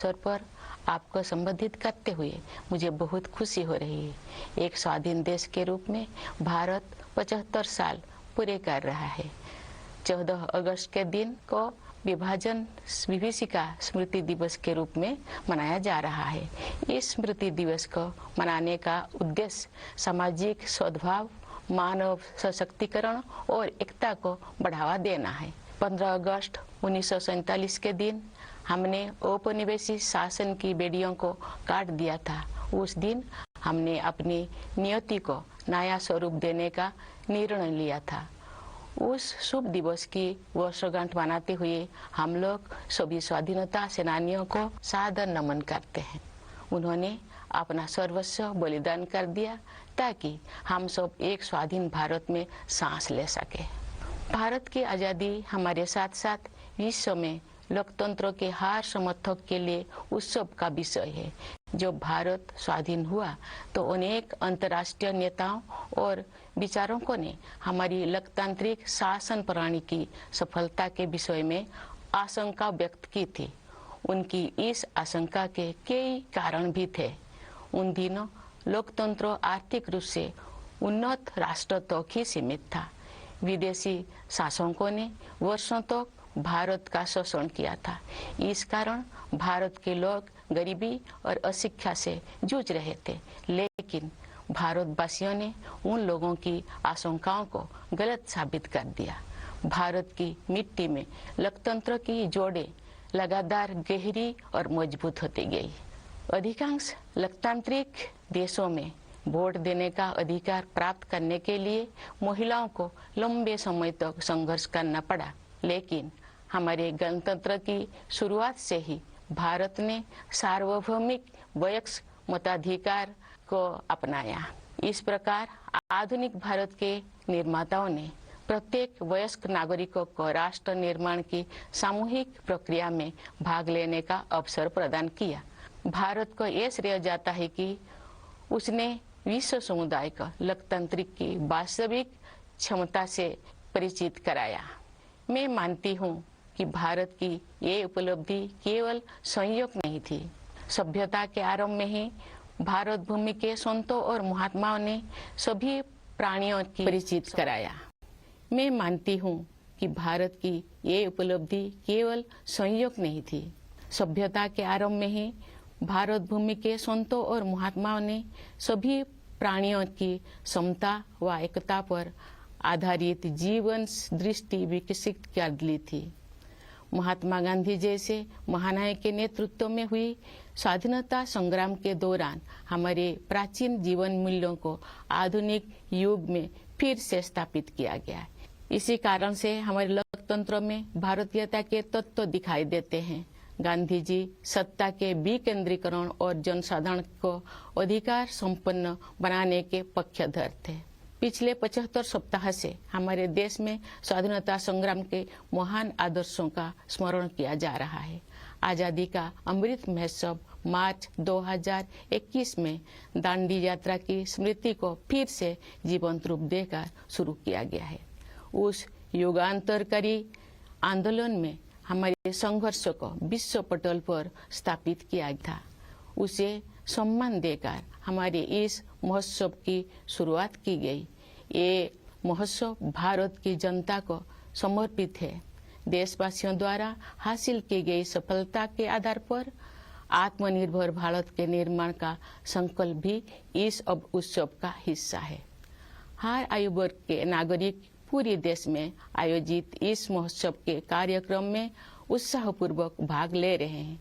अवसर पर आपको संबोधित करते हुए मुझे बहुत खुशी हो रही है। एक स्वाधीन देश के रूप में भारत 75 साल पूरे कर रहा है। 14 अगस्त के दिन को विभाजन विभीषिका स्मृति दिवस के रूप में मनाया जा रहा है। इस स्मृति दिवस को मनाने का उद्देश्य सामाजिक सद्भाव, मानव सशक्तिकरण और एकता को बढ़ावा देना है। 15 अगस्त 1947 के दिन हमने औपनिवेशिक शासन की बेड़ियों को काट दिया था। उस दिन हमने अपनी नियति को नया स्वरूप देने का निर्णय लिया था। उस शुभ दिवस की वर्षगांठ मनाते हुए हम लोग सभी स्वाधीनता सेनानियों को सादर नमन करते हैं। उन्होंने अपना सर्वस्व बलिदान कर दिया ताकि हम सब एक स्वाधीन भारत में सांस ले सके। भारत की आज़ादी हमारे साथ साथ विश्व में लोकतंत्र के हर समर्थक के लिए उत्सव का विषय है। जब भारत स्वाधीन हुआ तो अनेक अंतर्राष्ट्रीय नेताओं और विचारकों ने हमारी लोकतांत्रिक शासन प्रणाली की सफलता के विषय में आशंका व्यक्त की थी। उनकी इस आशंका के कई कारण भी थे। उन दिनों लोकतंत्र आर्थिक रूप से उन्नत राष्ट्र तक ही सीमित था। विदेशी शासकों ने वर्षों तक भारत का शोषण किया था। इस कारण भारत के लोग गरीबी और अशिक्षा से जूझ रहे थे। लेकिन भारतवासियों ने उन लोगों की आशंकाओं को गलत साबित कर दिया। भारत की मिट्टी में लोकतंत्र की जोड़ें लगातार गहरी और मजबूत होती गई। अधिकांश लोकतांत्रिक देशों में वोट देने का अधिकार प्राप्त करने के लिए महिलाओं को लंबे समय तक संघर्ष करना पड़ा। लेकिन हमारे गणतंत्र की शुरुआत से ही भारत ने सार्वभौमिक वयस्क मताधिकार को अपनाया। इस प्रकार आधुनिक भारत के निर्माताओं ने प्रत्येक वयस्क नागरिकों को राष्ट्र निर्माण की सामूहिक प्रक्रिया में भाग लेने का अवसर प्रदान किया। भारत को यह श्रेय जाता है कि उसने विश्व समुदाय को लोकतंत्र की वास्तविक क्षमता से परिचित कराया। मैं मानती हूँ कि भारत की ये उपलब्धि केवल संयोग नहीं थी। सभ्यता के आरंभ में ही भारत भूमि के संतों और महात्माओं ने सभी प्राणियों की परिचित कराया। मैं मानती हूँ कि भारत की ये उपलब्धि केवल संयोग नहीं थी। सभ्यता के आरंभ में ही भारत भूमि के संतों और महात्माओं ने सभी प्राणियों की समता व एकता पर आधारित जीवन दृष्टि विकसित कर ली थी। महात्मा गांधी जैसे महानायक के नेतृत्व में हुई स्वाधीनता संग्राम के दौरान हमारे प्राचीन जीवन मूल्यों को आधुनिक युग में फिर से स्थापित किया गया। इसी कारण से हमारे लोकतंत्र में भारतीयता के तत्व दिखाई देते हैं। गांधी जी सत्ता के विकेंद्रीकरण और जनसाधारण को अधिकार संपन्न बनाने के पक्षधर थे। पिछले 75 सप्ताह से हमारे देश में स्वाधीनता संग्राम के महान आदर्शों का स्मरण किया जा रहा है। आजादी का अमृत महोत्सव मार्च 2021 में दांडी यात्रा की स्मृति को फिर से जीवंत रूप देकर शुरू किया गया है। उस युगांतरकारी आंदोलन में हमारे संघर्ष को विश्व पटल पर स्थापित किया था। उसे सम्मान देकर हमारे इस महोत्सव की शुरुआत की गई। ये महोत्सव भारत की जनता को समर्पित है। देशवासियों द्वारा हासिल की गई सफलता के आधार पर आत्मनिर्भर भारत के निर्माण का संकल्प भी इस उत्सव का हिस्सा है। हर आयु वर्ग के नागरिक पूरे देश में आयोजित इस महोत्सव के कार्यक्रम में उत्साहपूर्वक भाग ले रहे हैं।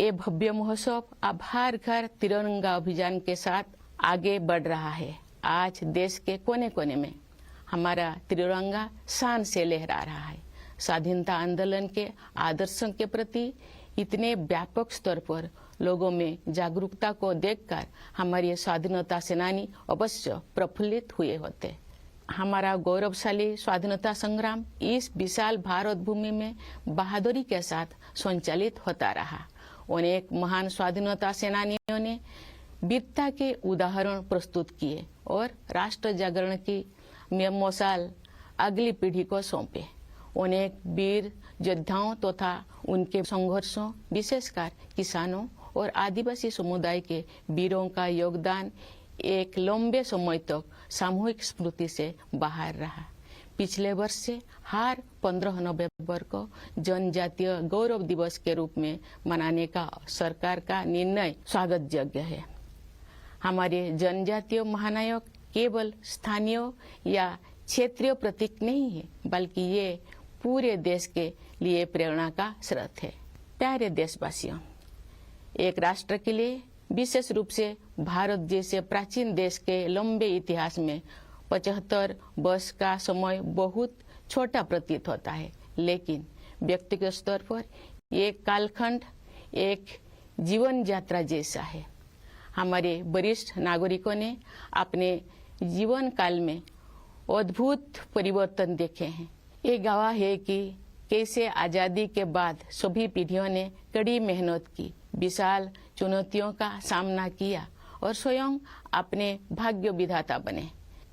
ये भव्य महोत्सव अब हर घर तिरंगा अभियान के साथ आगे बढ़ रहा है। आज देश के कोने कोने में हमारा तिरंगा शान से लहरा रहा है। स्वाधीनता आंदोलन के आदर्शों के प्रति इतने व्यापक स्तर पर लोगों में जागरूकता को देखकर हमारे स्वाधीनता सेनानी अवश्य प्रफुल्लित हुए होते। हमारा गौरवशाली स्वाधीनता संग्राम इस विशाल भारत भूमि में बहादुरी के साथ संचालित होता रहा। अनेक महान स्वाधीनता सेनानियों ने वीरता के उदाहरण प्रस्तुत किए और राष्ट्र जागरण की मशाल अगली पीढ़ी को सौंपे। अनेक वीर योद्धाओं तथा उनके संघर्षों, विशेषकर किसानों और आदिवासी समुदाय के वीरों का योगदान एक लंबे समय तक सामूहिक स्मृति से बाहर रहा। पिछले वर्ष से हर 15 नवंबर को जनजातीय गौरव दिवस के रूप में मनाने का सरकार का निर्णय स्वागत योग्य है। हमारे जनजातीय महानायक केवल स्थानीय या क्षेत्रीय प्रतीक नहीं है, बल्कि ये पूरे देश के लिए प्रेरणा का स्रोत है। प्यारे देशवासियों, एक राष्ट्र के लिए, विशेष रूप से भारत जैसे प्राचीन देश के लंबे इतिहास में 75 वर्ष का समय बहुत छोटा प्रतीत होता है, लेकिन व्यक्तिगत स्तर पर ये कालखंड एक जीवन यात्रा जैसा है। हमारे वरिष्ठ नागरिकों ने अपने जीवन काल में अद्भुत परिवर्तन देखे हैं। ये गवाह है कि कैसे आजादी के बाद सभी पीढ़ियों ने कड़ी मेहनत की, विशाल चुनौतियों का सामना किया और स्वयं अपने भाग्य विधाता बने।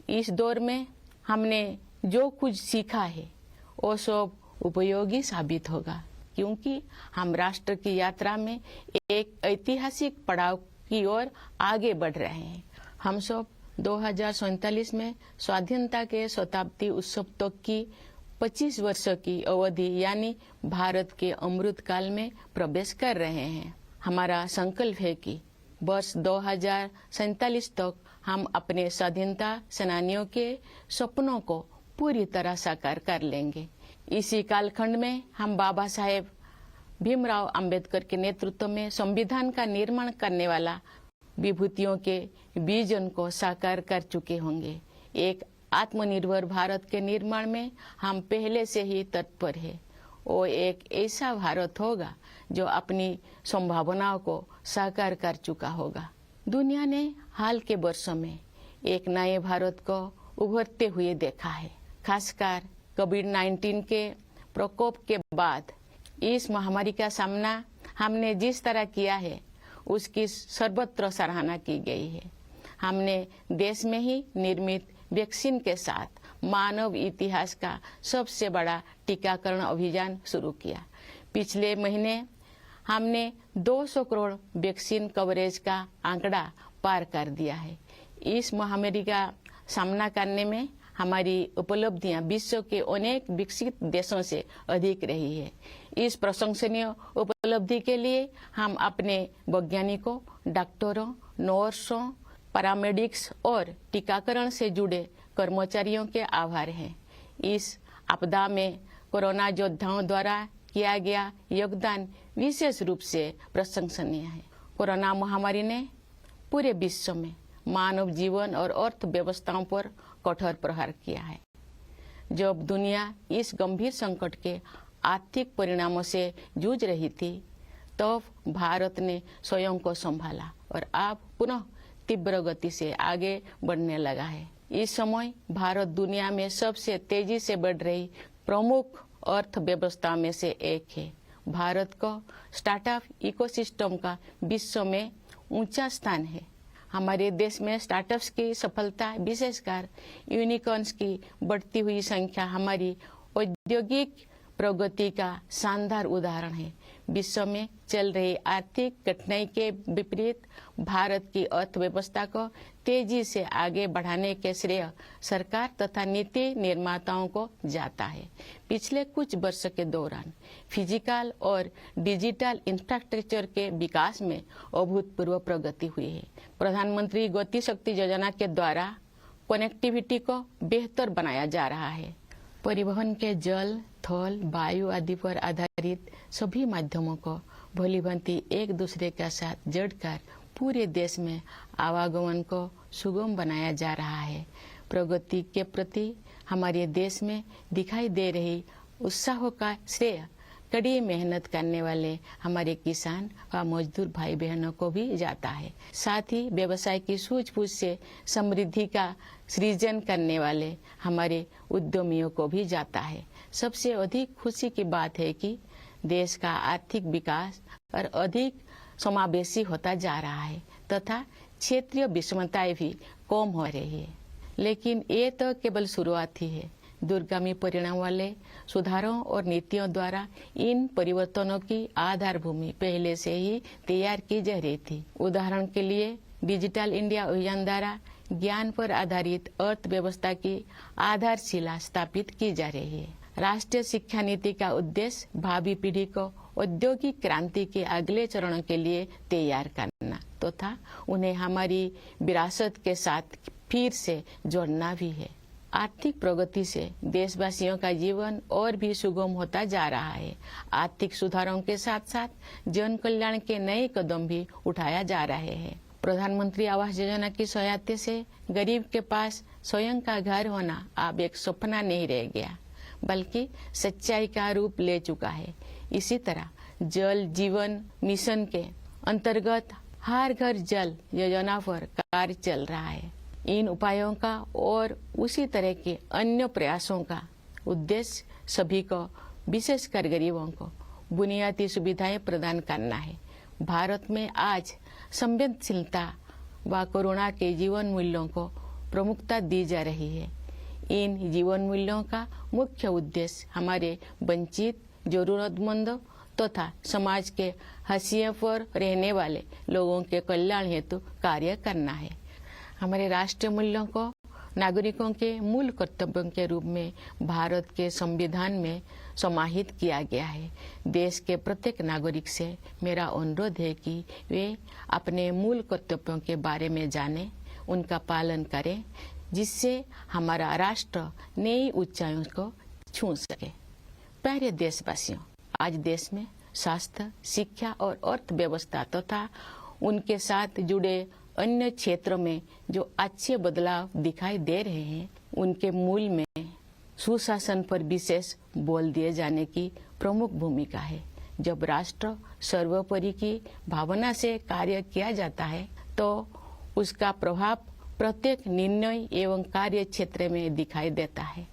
इस दौर में हमने जो कुछ सीखा है वो सब उपयोगी साबित होगा, क्योंकि हम राष्ट्र की यात्रा में एक ऐतिहासिक पड़ाव की ओर आगे बढ़ रहे हैं। हम सब 2047 में स्वाधीनता के शताब्दी उत्सव तक की 25 वर्ष की अवधि यानी भारत के अमृत काल में प्रवेश कर रहे हैं। हमारा संकल्प है कि वर्ष 2047 तक हम अपने स्वाधीनता सेनानियों के सपनों को पूरी तरह साकार कर लेंगे। इसी कालखंड में हम बाबा साहेब भीमराव अंबेडकर के नेतृत्व में संविधान का निर्माण करने वाला विभूतियों के विजन को साकार कर चुके होंगे। एक आत्मनिर्भर भारत के निर्माण में हम पहले से ही तत्पर हैं। वो एक ऐसा भारत होगा जो अपनी संभावनाओं को साकार कर चुका होगा। दुनिया ने हाल के वर्षों में एक नए भारत को उभरते हुए देखा है। खासकर कोविड-19 के प्रकोप के बाद इस महामारी का सामना हमने जिस तरह किया है, उसकी सर्वत्र सराहना की गई है। हमने देश में ही निर्मित वैक्सीन के साथ मानव इतिहास का सबसे बड़ा टीकाकरण अभियान शुरू किया। पिछले महीने हमने 200 करोड़ वैक्सीन कवरेज का आंकड़ा पार कर दिया है। इस महामारी का सामना करने में हमारी उपलब्धियां विश्व के अनेक विकसित देशों से अधिक रही है। इस प्रशंसनीय उपलब्धि के लिए हम अपने वैज्ञानिकों, डॉक्टरों, नर्सों, पैरामेडिक्स और टीकाकरण से जुड़े कर्मचारियों के आभार हैं। इस आपदा में कोरोना योद्धाओं द्वारा किया गया योगदान विशेष रूप से प्रशंसनीय है। कोरोना महामारी ने पूरे विश्व में मानव जीवन और अर्थव्यवस्थाओं पर कठोर प्रहार किया है। जब दुनिया इस गंभीर संकट के आर्थिक परिणामों से जूझ रही थी, तब भारत ने स्वयं को संभाला और अब पुनः तीव्र गति से आगे बढ़ने लगा है। इस समय भारत दुनिया में सबसे तेजी से बढ़ रही प्रमुख अर्थव्यवस्था में से एक है। भारत को स्टार्टअप इकोसिस्टम का विश्व में ऊंचा स्थान है। हमारे देश में स्टार्टअप्स की सफलता, विशेषकर यूनिकॉर्न्स की बढ़ती हुई संख्या हमारी औद्योगिक प्रगति का शानदार उदाहरण है। विश्व में चल रही आर्थिक कठिनाई के विपरीत भारत की अर्थव्यवस्था को तेजी से आगे बढ़ाने के श्रेय सरकार तथा नीति निर्माताओं को जाता है। पिछले कुछ वर्ष के दौरान फिजिकल और डिजिटल इंफ्रास्ट्रक्चर के विकास में अभूतपूर्व प्रगति हुई है। प्रधानमंत्री गति शक्ति योजना के द्वारा कनेक्टिविटी को बेहतर बनाया जा रहा है। परिवहन के जल, थल, वायु आदि पर आधारित सभी माध्यमों को भलीभांति एक दूसरे के साथ जोड़कर पूरे देश में आवागमन को सुगम बनाया जा रहा है। प्रगति के प्रति हमारे देश में दिखाई दे रही उत्साह का श्रेय कड़ी मेहनत करने वाले हमारे किसान व मजदूर भाई बहनों को भी जाता है। साथ ही व्यवसाय की सूझबूझ से समृद्धि का सृजन करने वाले हमारे उद्यमियों को भी जाता है। सबसे अधिक खुशी की बात है कि देश का आर्थिक विकास और अधिक समावेशी होता जा रहा है तथा क्षेत्रीय विषमताएं भी कम हो रही है। लेकिन ये तो केवल शुरुआत ही है। दूरगामी परिणाम वाले सुधारों और नीतियों द्वारा इन परिवर्तनों की आधार भूमि पहले से ही तैयार की जा रही थी। उदाहरण के लिए डिजिटल इंडिया अभियान द्वारा ज्ञान पर आधारित अर्थव्यवस्था की आधारशिला स्थापित की जा रही है। राष्ट्रीय शिक्षा नीति का उद्देश्य भावी पीढ़ी को औद्योगिक क्रांति के अगले चरणों के लिए तैयार करना तथा उन्हें हमारी विरासत के साथ फिर से जोड़ना भी है। आर्थिक प्रगति से देशवासियों का जीवन और भी सुगम होता जा रहा है। आर्थिक सुधारों के साथ साथ जन कल्याण के नए कदम भी उठाया जा रहे हैं। प्रधानमंत्री आवास योजना की सहायता से गरीब के पास स्वयं का घर होना अब एक सपना नहीं रह गया, बल्कि सच्चाई का रूप ले चुका है। इसी तरह जल जीवन मिशन के अंतर्गत हर घर जल योजना पर कार्य चल रहा है। इन उपायों का और उसी तरह के अन्य प्रयासों का उद्देश्य सभी को, विशेषकर गरीबों को, बुनियादी सुविधाएं प्रदान करना है। भारत में आज संवेदनशीलता व करुणा के जीवन मूल्यों को प्रमुखता दी जा रही है। इन जीवन मूल्यों का मुख्य उद्देश्य हमारे वंचित, जरूरतमंदों तथा समाज के हाशिए पर रहने वाले लोगों के कल्याण हेतु कार्य करना है। हमारे राष्ट्रीय मूल्यों को नागरिकों के मूल कर्तव्यों के रूप में भारत के संविधान में समाहित किया गया है। देश के प्रत्येक नागरिक से मेरा अनुरोध है कि वे अपने मूल कर्तव्यों के बारे में जानें, उनका पालन करें, जिससे हमारा राष्ट्र नई ऊंचाइयों को छू सके। प्यारे देशवासियों, आज देश में स्वास्थ्य, शिक्षा और अर्थव्यवस्था तथा उनके साथ जुड़े अन्य क्षेत्रों में जो अच्छे बदलाव दिखाई दे रहे हैं, उनके मूल में सुशासन पर विशेष बल दिए जाने की प्रमुख भूमिका है। जब राष्ट्र सर्वोपरि की भावना से कार्य किया जाता है तो उसका प्रभाव प्रत्येक निर्णय एवं कार्य क्षेत्र में दिखाई देता है।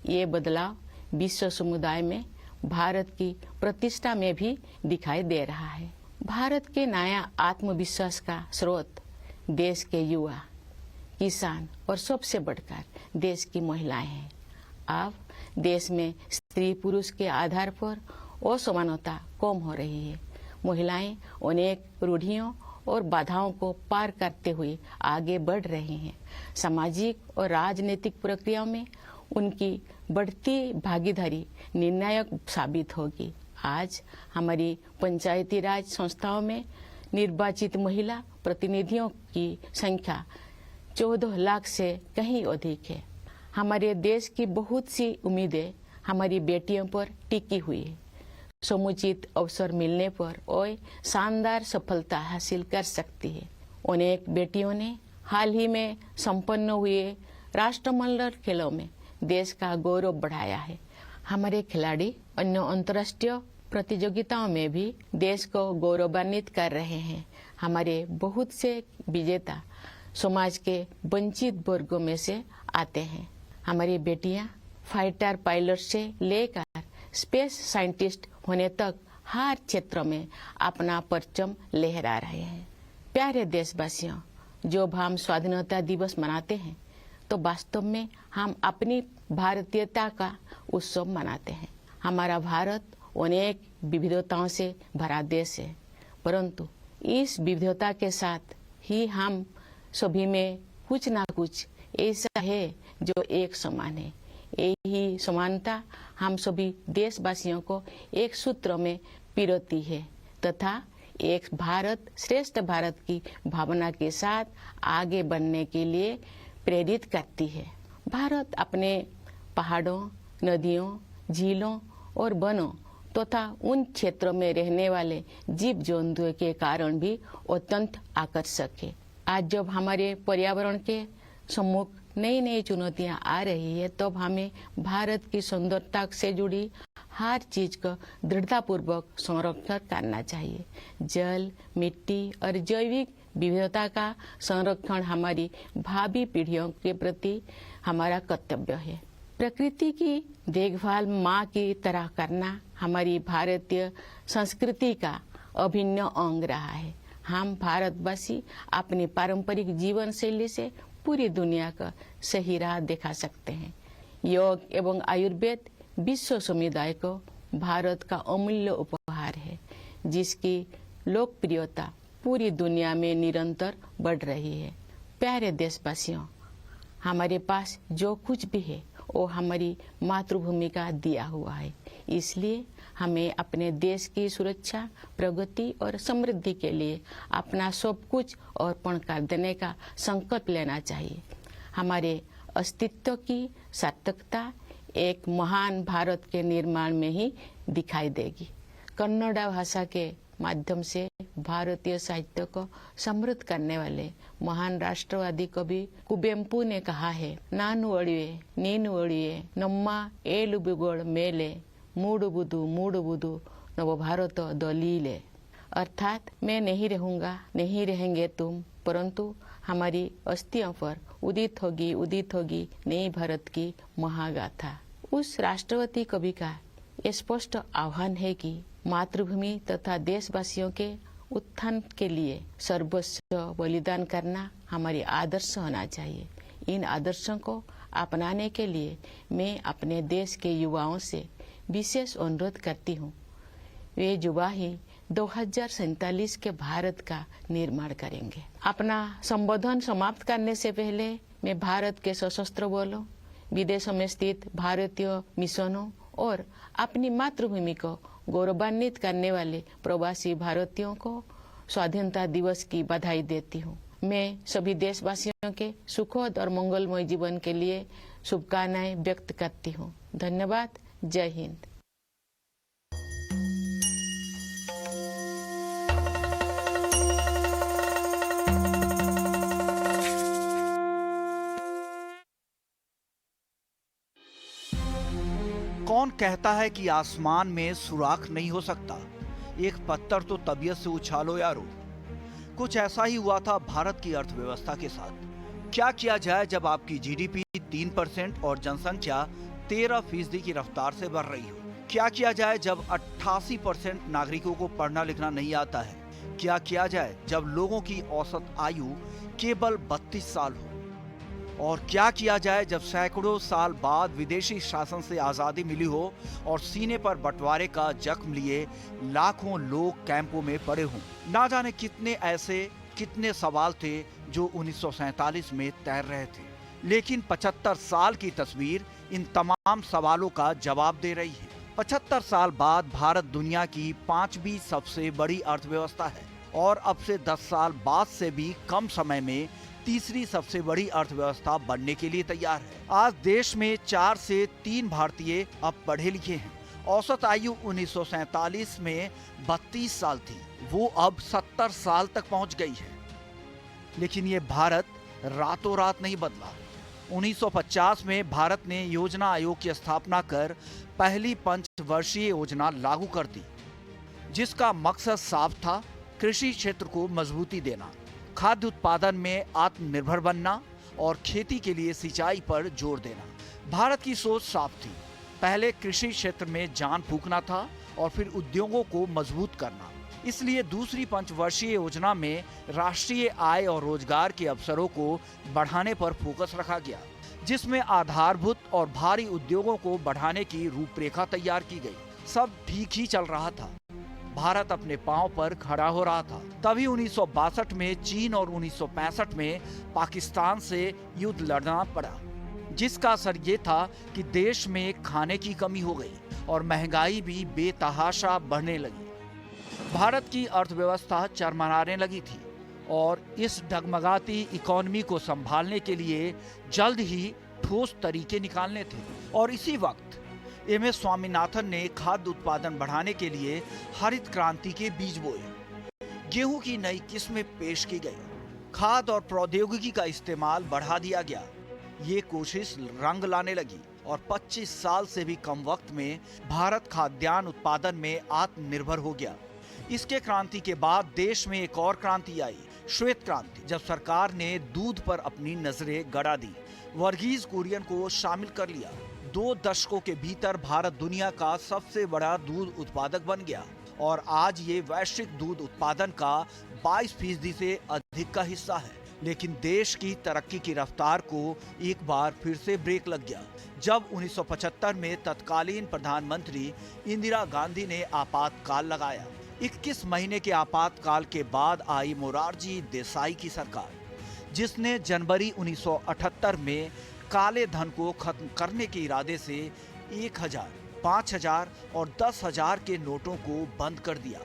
ये बदलाव विश्व समुदाय में भारत की प्रतिष्ठा में भी दिखाई दे रहा है। भारत के नया आत्मविश्वास का स्रोत देश के युवा, किसान और सबसे बढ़कर देश की महिलाएं हैं। अब देश में स्त्री पुरुष के आधार पर असमानता कम हो रही है। महिलाएं अनेक रूढ़ियों और बाधाओं को पार करते हुए आगे बढ़ रही हैं। सामाजिक और राजनीतिक प्रक्रियाओं में उनकी बढ़ती भागीदारी निर्णायक साबित होगी। आज हमारी पंचायती राज संस्थाओं में निर्वाचित महिला प्रतिनिधियों की संख्या 14 लाख से कहीं अधिक है। हमारे देश की बहुत सी उम्मीदें हमारी बेटियों पर टिकी हुई है। समुचित अवसर मिलने पर वे शानदार सफलता हासिल कर सकती है। अनेक बेटियों ने हाल ही में संपन्न हुए राष्ट्रमंडल खेलों में देश का गौरव बढ़ाया है। हमारे खिलाड़ी अन्य अंतर्राष्ट्रीय प्रतियोगिताओं में भी देश को गौरवान्वित कर रहे हैं। हमारे बहुत से विजेता समाज के वंचित वर्गों में से आते हैं। हमारी बेटियां फाइटर पायलट से लेकर स्पेस साइंटिस्ट होने तक हर क्षेत्र में अपना परचम लहरा रहे हैं। प्यारे देशवासियों, जब हम स्वाधीनता दिवस मनाते हैं तो वास्तव में हम अपनी भारतीयता का उत्सव मनाते हैं। हमारा भारत अनेक विविधताओं से भरा देश है, परंतु इस विविधता के साथ ही हम सभी में कुछ ना कुछ ऐसा है जो एक समान है। यही समानता हम सभी देशवासियों को एक सूत्र में पिरोती है तथा एक भारत श्रेष्ठ भारत की भावना के साथ आगे बढ़ने के लिए प्रेरित करती है। भारत अपने पहाड़ों, नदियों, झीलों और वनों तथा उन क्षेत्रों में रहने वाले जीव जंतुओं के कारण भी अत्यंत आकर्षक है। आज जब हमारे पर्यावरण के सम्मुख नई नई चुनौतियां आ रही है, तब हमें भारत की सुंदरता से जुड़ी हर चीज का दृढ़तापूर्वक संरक्षण करना चाहिए। जल, मिट्टी और जैविक विविधता का संरक्षण हमारी भावी पीढ़ियों के प्रति हमारा कर्तव्य है। प्रकृति की देखभाल माँ की तरह करना हमारी भारतीय संस्कृति का अभिन्न अंग रहा है। हम भारतवासी अपनी पारंपरिक जीवन शैली से पूरी दुनिया का सही राह दिखा सकते हैं। योग एवं आयुर्वेद विश्व समुदाय को भारत का अमूल्य उपहार है, जिसकी लोकप्रियता पूरी दुनिया में निरंतर बढ़ रही है। प्यारे देशवासियों, हमारे पास जो कुछ भी है वो हमारी मातृभूमि का दिया हुआ है। इसलिए हमें अपने देश की सुरक्षा, प्रगति और समृद्धि के लिए अपना सब कुछ अर्पण कर देने का संकल्प लेना चाहिए। हमारे अस्तित्व की सार्थकता एक महान भारत के निर्माण में ही दिखाई देगी। कन्नड़ भाषा के माध्यम से भारतीय साहित्य को समृद्ध करने वाले महान राष्ट्रवादी कवि कुवेंपु ने कहा है, नानु अड़िए नीनु अड़िए नम्मा एलु बिगोड़ मेले मूडुबुदु नव भारत दलीले। अर्थात मैं नहीं रहूंगा, नहीं रहेंगे तुम, परंतु हमारी अस्थियों पर उदित होगी नई भारत की महागाथा। उस राष्ट्रवादी कवि का स्पष्ट आह्वान है कि मातृभूमि तथा देशवासियों के उत्थान के लिए सर्वस्व बलिदान करना हमारी आदर्श होना चाहिए। इन आदर्शों को अपनाने के लिए मैं अपने देश के युवाओं से विशेष अनुरोध करती हूँ। वे युवा ही 2047 के भारत का निर्माण करेंगे। अपना संबोधन समाप्त करने से पहले मैं भारत के सशस्त्र बलों, विदेशों में स्थित भारतीय मिशनों और अपनी मातृभूमि को गौरवान्वित करने वाले प्रवासी भारतीयों को स्वाधीनता दिवस की बधाई देती हूँ। मैं सभी देशवासियों के सुखद और मंगलमय जीवन के लिए शुभकामनाएं व्यक्त करती हूँ। धन्यवाद। जय हिंद। कौन कहता है कि आसमान में सुराख नहीं हो सकता? एक पत्थर तो तबीयत से उछालो यारो। कुछ ऐसा ही हुआ था भारत की अर्थव्यवस्था के साथ। क्या किया जाए जब आपकी जीडीपी 3% और जनसंख्या 13% की रफ्तार से बढ़ रही हो? क्या किया जाए जब 88% नागरिकों को पढ़ना लिखना नहीं आता है? क्या किया जाए जब लोगों की औसत आयु केवल 32 साल हो? और क्या किया जाए जब सैकड़ों साल बाद विदेशी शासन से आजादी मिली हो और सीने पर बंटवारे का जख्म लिए लाखों लोग कैंपों में पड़े हों? ना जाने कितने सवाल थे जो 1947 में तैर रहे थे, लेकिन 75 साल की तस्वीर इन तमाम सवालों का जवाब दे रही है। 75 साल बाद भारत दुनिया की 5वीं सबसे बड़ी अर्थव्यवस्था है और अब से 10 साल बाद से भी कम समय में तीसरी सबसे बड़ी अर्थव्यवस्था बनने के लिए तैयार है। आज देश में 4 से 3 भारतीय अब पढ़े लिखे हैं। औसत आयु 1947 में 32 साल थी, वो अब 70 साल तक पहुंच गई है। लेकिन ये भारत रातों रात नहीं बदला। 1950 में भारत ने योजना आयोग की स्थापना कर पहली पंचवर्षीय योजना लागू कर दी, जिसका मकसद साफ था, कृषि क्षेत्र को मजबूती देना, खाद्य उत्पादन में आत्मनिर्भर बनना और खेती के लिए सिंचाई पर जोर देना। भारत की सोच साफ थी, पहले कृषि क्षेत्र में जान फूंकना था और फिर उद्योगों को मजबूत करना। इसलिए दूसरी पंचवर्षीय योजना में राष्ट्रीय आय और रोजगार के अवसरों को बढ़ाने पर फोकस रखा गया, जिसमें आधारभूत और भारी उद्योगों को बढ़ाने की रूपरेखा तैयार की गई। सब ठीक ही चल रहा था, भारत अपने पांव पर खड़ा हो रहा था। तभी 1962 में चीन और 1965 में पाकिस्तान से युद्ध लड़ना पड़ा, जिसका असर ये था कि देश में खाने की कमी हो गई और महंगाई भी बेतहाशा बढ़ने लगी। भारत की अर्थव्यवस्था चरमराने लगी थी और इस डगमगाती इकोनॉमी को संभालने के लिए जल्द ही ठोस तरीके निकालने थे। और इसी वक्त एम.एस. स्वामीनाथन ने खाद्य उत्पादन बढ़ाने के लिए हरित क्रांति के बीज बोए। गेहूं की नई किस्में पेश की गई, खाद और प्रौद्योगिकी का इस्तेमाल बढ़ा दिया गया। ये कोशिश रंग लाने लगी और 25 साल से भी कम वक्त में भारत खाद्यान्न उत्पादन में आत्मनिर्भर हो गया। इसके क्रांति के बाद देश में एक और क्रांति आई, श्वेत क्रांति, जब सरकार ने दूध पर अपनी नजरें गड़ा दी, वर्गीज कुरियन को शामिल कर लिया। 2 दशकों के भीतर भारत दुनिया का सबसे बड़ा दूध उत्पादक बन गया और आज ये वैश्विक दूध उत्पादन का 22% से अधिक का हिस्सा है। लेकिन देश की तरक्की की रफ्तार को एक बार फिर से ब्रेक लग गया जब 1975 में तत्कालीन प्रधानमंत्री इंदिरा गांधी ने आपातकाल लगाया। 21 महीने के आपातकाल के बाद आई मोरारजी देसाई की सरकार, जिसने जनवरी 1978 में काले धन को खत्म करने के इरादे से 1000, 5000 और 10,000 के नोटों को बंद कर दिया।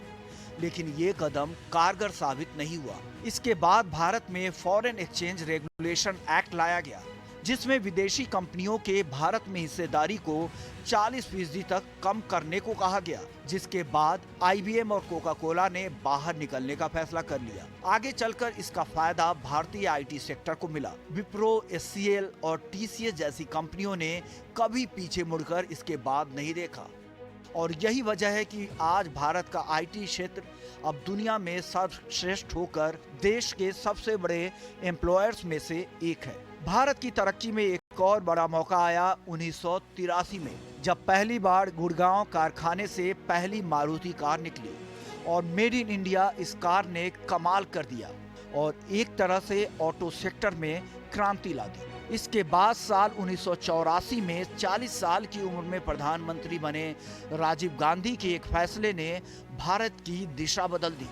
लेकिन ये कदम कारगर साबित नहीं हुआ। इसके बाद भारत में फॉरेन एक्सचेंज रेगुलेशन एक्ट लाया गया, जिसमें विदेशी कंपनियों के भारत में हिस्सेदारी को 40% तक कम करने को कहा गया, जिसके बाद IBM और कोका कोला ने बाहर निकलने का फैसला कर लिया। आगे चलकर इसका फायदा भारतीय IT सेक्टर को मिला। विप्रो, SCL और TCS जैसी कंपनियों ने कभी पीछे मुड़कर इसके बाद नहीं देखा और यही वजह है कि आज भारत का IT क्षेत्र अब दुनिया में सर्वश्रेष्ठ होकर देश के सबसे बड़े एम्प्लॉयर्स में से एक है। भारत की तरक्की में एक और बड़ा मौका आया 1983 में, जब पहली बार गुड़गांव कारखाने से पहली मारुति कार निकली और मेड इन इंडिया इस कार ने कमाल कर दिया और एक तरह से ऑटो सेक्टर में क्रांति ला दी। इसके बाद साल 1984 में 40 साल की उम्र में प्रधानमंत्री बने राजीव गांधी के एक फैसले ने भारत की दिशा बदल दी,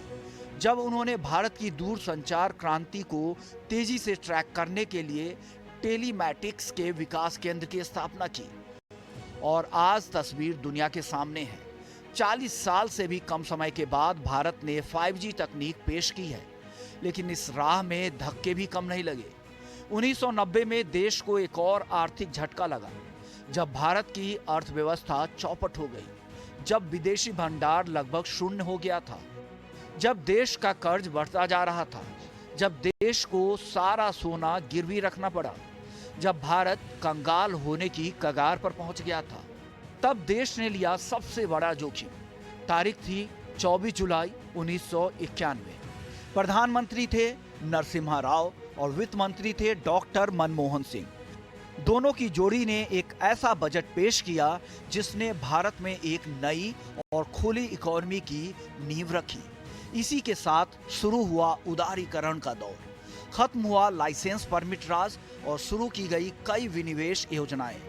जब उन्होंने भारत की दूरसंचार क्रांति को तेजी से ट्रैक करने के लिए टेलीमैटिक्स के विकास केंद्र की स्थापना की। और आज तस्वीर दुनिया के सामने है। 40 साल से भी कम समय के बाद भारत ने 5G तकनीक पेश की है, लेकिन इस राह में धक्के भी कम नहीं लगे। 1990 में देश को एक और आर्थिक झटका लगा, जब भारत की अर्थव्यवस्था चौपट हो गई, जब विदेशी भंडार लगभग शून्य हो गया था, जब देश का कर्ज बढ़ता जा रहा था, जब देश को सारा सोना गिरवी रखना पड़ा, जब भारत कंगाल होने की कगार पर पहुंच गया था, तब देश ने लिया सबसे बड़ा जोखिम। तारीख थी 24 जुलाई 1991। प्रधानमंत्री थे नरसिम्हा राव और वित्त मंत्री थे डॉक्टर मनमोहन सिंह। दोनों की जोड़ी ने एक ऐसा बजट पेश किया जिसने भारत में एक नई और खुली इकोनॉमी की नींव रखी। इसी के साथ शुरू हुआ उदारीकरण का दौर, खत्म हुआ लाइसेंस परमिट राज और शुरू की गई कई विनिवेश योजनाएं।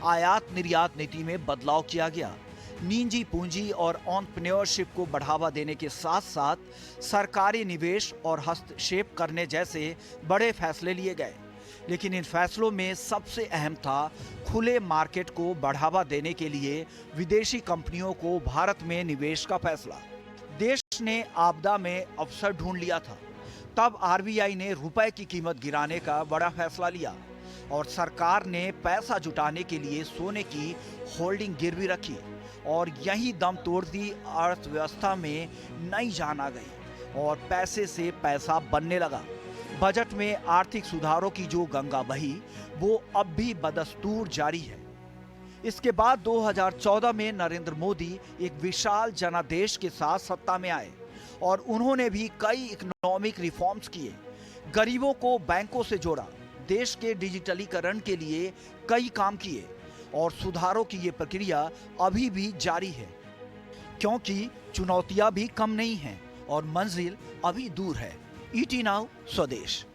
आयात निर्यात नीति में बदलाव किया गया। निजी पूंजी और एंटरप्रेन्योरशिप को बढ़ावा देने के साथ साथ सरकारी निवेश और हस्तक्षेप करने जैसे बड़े फैसले लिए गए। लेकिन इन फैसलों में सबसे अहम था खुले मार्केट को बढ़ावा देने के लिए विदेशी कंपनियों को भारत में निवेश का फैसला। देश ने आपदा में अवसर ढूंढ लिया था, तब RBI ने रुपए की कीमत गिराने का बड़ा फैसला लिया और सरकार ने पैसा जुटाने के लिए सोने की होल्डिंग गिरवी रखी और यही दम तोड़ दी। अर्थव्यवस्था में नई जान आ गई और पैसे से पैसा बनने लगा। बजट में आर्थिक सुधारों की जो गंगा बही वो अब भी बदस्तूर जारी है। इसके बाद 2014 में नरेंद्र मोदी एक विशाल जनादेश के साथ सत्ता में आए और उन्होंने भी कई इकोनॉमिक रिफॉर्म्स किए, गरीबों को बैंकों से जोड़ा, देश के डिजिटलीकरण के लिए कई काम किए और सुधारों की ये प्रक्रिया अभी भी जारी है, क्योंकि चुनौतियां भी कम नहीं हैं और मंजिल अभी दूर है। ET नाउ स्वदेश।